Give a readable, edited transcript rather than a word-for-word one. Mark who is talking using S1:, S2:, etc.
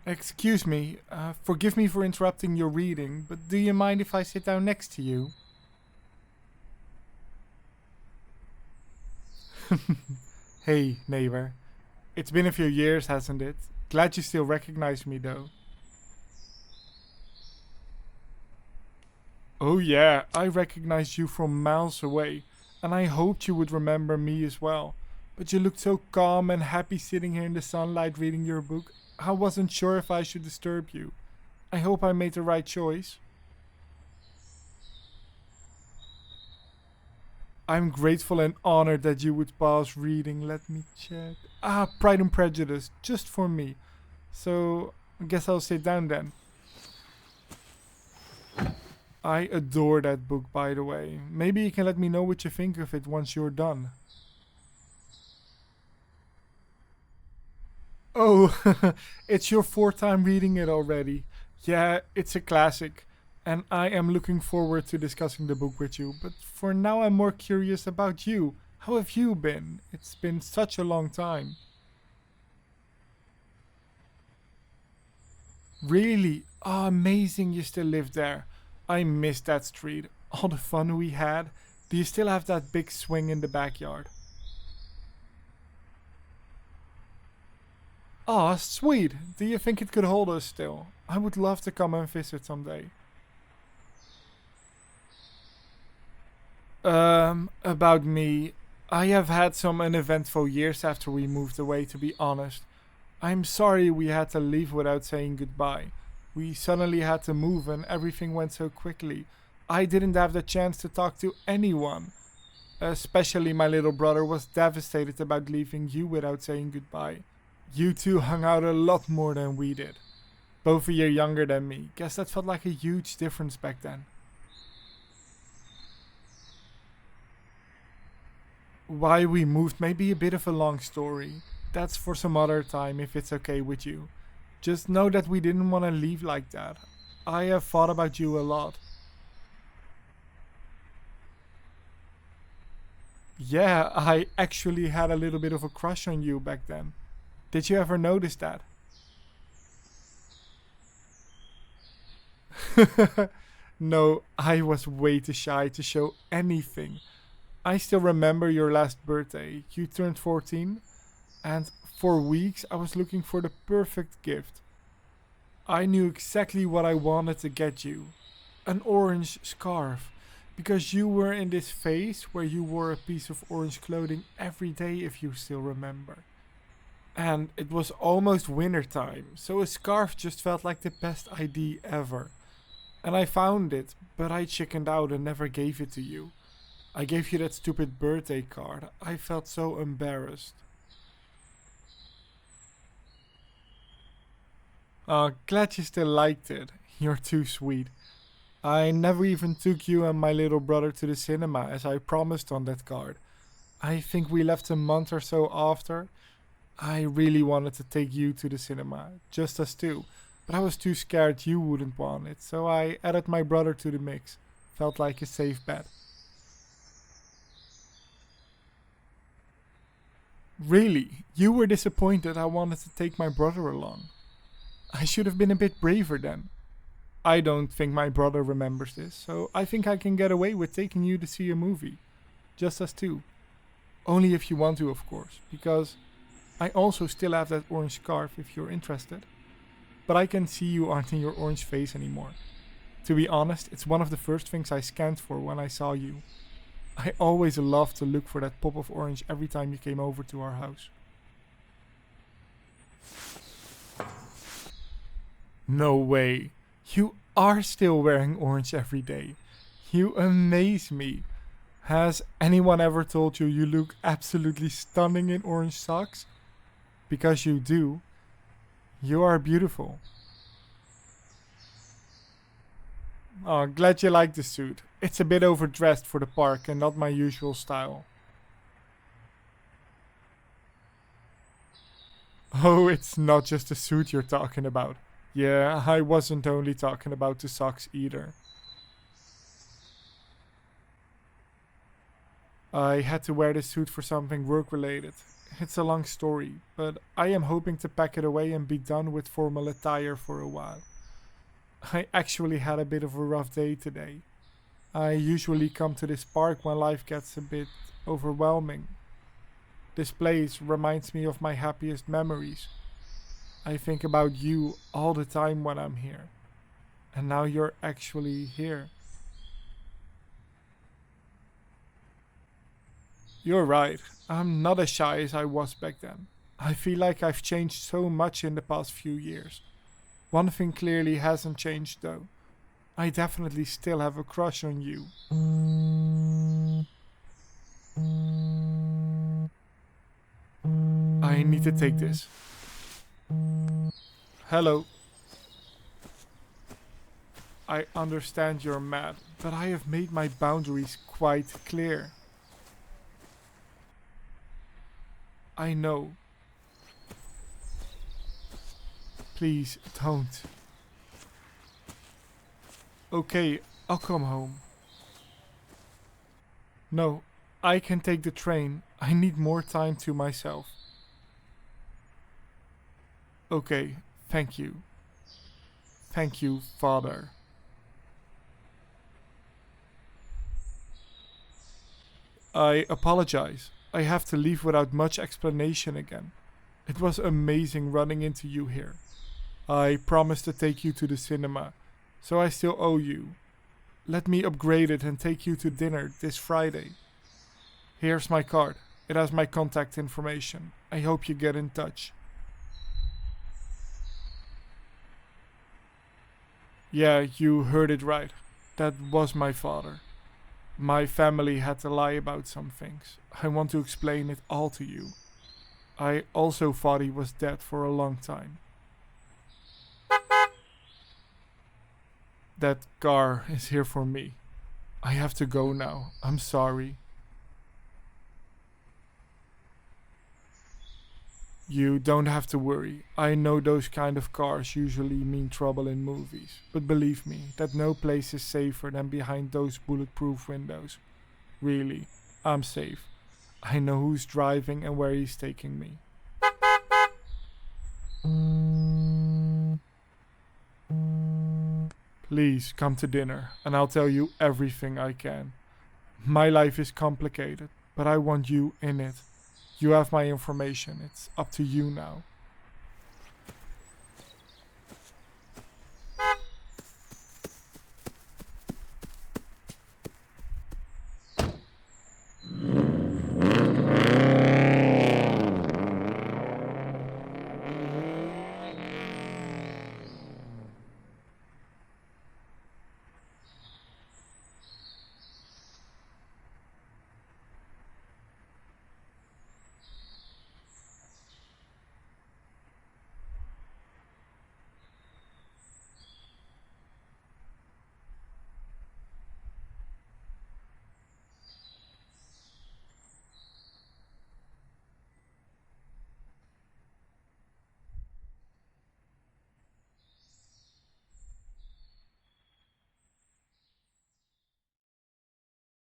S1: Excuse me, forgive me for interrupting your reading, but do you mind if I sit down next to you? Hey, neighbor. It's been a few years, hasn't it? Glad you still recognize me, though. Oh, yeah, I recognized you from miles away, and I hoped you would remember me as well. But you looked so calm and happy sitting here in the sunlight reading your book. I wasn't sure if I should disturb you. I hope I made the right choice. I'm grateful and honored that you would pause reading. Let me check. Pride and Prejudice, just for me. So, I guess I'll sit down then. I adore that book, by the way. Maybe you can let me know what you think of it once you're done. Oh, it's your fourth time reading it already. Yeah, it's a classic. And I am looking forward to discussing the book with you. But for now, I'm more curious about you. How have you been? It's been such a long time. Really? Oh, amazing you still live there. I miss that street. All the fun we had. Do you still have that big swing in the backyard? Ah, sweet. Do you think it could hold us still? I would love to come and visit someday. About me. I have had some uneventful years after we moved away, to be honest. I'm sorry we had to leave without saying goodbye. We suddenly had to move and everything went so quickly. I didn't have the chance to talk to anyone. Especially my little brother was devastated about leaving you without saying goodbye. You two hung out a lot more than we did. Both a year younger than me. Guess that felt like a huge difference back then. Why we moved may be a bit of a long story. That's for some other time if it's okay with you. Just know that we didn't want to leave like that. I have thought about you a lot. Yeah, I actually had a little bit of a crush on you back then. Did you ever notice that? No, I was way too shy to show anything. I still remember your last birthday. You turned 14, and for weeks I was looking for the perfect gift. I knew exactly what I wanted to get you, an orange scarf, because you were in this phase where you wore a piece of orange clothing every day, if you still remember. And it was almost winter time, so a scarf just felt like the best idea ever. And I found it, but I chickened out and never gave it to you. I gave you that stupid birthday card. I felt so embarrassed. Glad you still liked it. You're too sweet. I never even took you and my little brother to the cinema as I promised on that card. I think we left a month or so after. I really wanted to take you to the cinema, just us two, but I was too scared you wouldn't want it, so I added my brother to the mix. Felt like a safe bet. Really, you were disappointed I wanted to take my brother along. I should have been a bit braver then. I don't think my brother remembers this, so I think I can get away with taking you to see a movie. Just us two. Only if you want to, of course, because I also still have that orange scarf if you're interested. But I can see you aren't in your orange phase anymore. To be honest, it's one of the first things I scanned for when I saw you. I always loved to look for that pop of orange every time you came over to our house. No way. You are still wearing orange every day. You amaze me. Has anyone ever told you you look absolutely stunning in orange socks? Because you do. You are beautiful. Oh, glad you like the suit. It's a bit overdressed for the park and not my usual style. Oh, it's not just the suit you're talking about. Yeah, I wasn't only talking about the socks either. I had to wear this suit for something work related. It's a long story, but I am hoping to pack it away and be done with formal attire for a while. I actually had a bit of a rough day today. I usually come to this park when life gets a bit overwhelming. This place reminds me of my happiest memories. I think about you all the time when I'm here. And now you're actually here. You're right. I'm not as shy as I was back then. I feel like I've changed so much in the past few years. One thing clearly hasn't changed though. I definitely still have a crush on you. I need to take this. Hello. I understand you're mad, but I have made my boundaries quite clear. I know. Please don't. Okay, I'll come home. No, I can take the train. I need more time to myself. Okay, thank you. Thank you, Father. I apologize. I have to leave without much explanation again. It was amazing running into you here. I promised to take you to the cinema, so I still owe you. Let me upgrade it and take you to dinner this Friday. Here's my card. It has my contact information. I hope you get in touch. Yeah, you heard it right. That was my father. My family had to lie about some things. I want to explain it all to you. I also thought he was dead for a long time. That car is here for me. I have to go now. I'm sorry. You don't have to worry. I know those kind of cars usually mean trouble in movies. But believe me, that no place is safer than behind those bulletproof windows. Really, I'm safe. I know who's driving and where he's taking me. Please come to dinner and I'll tell you everything I can. My life is complicated, but I want you in it. You have my information. It's up to you now.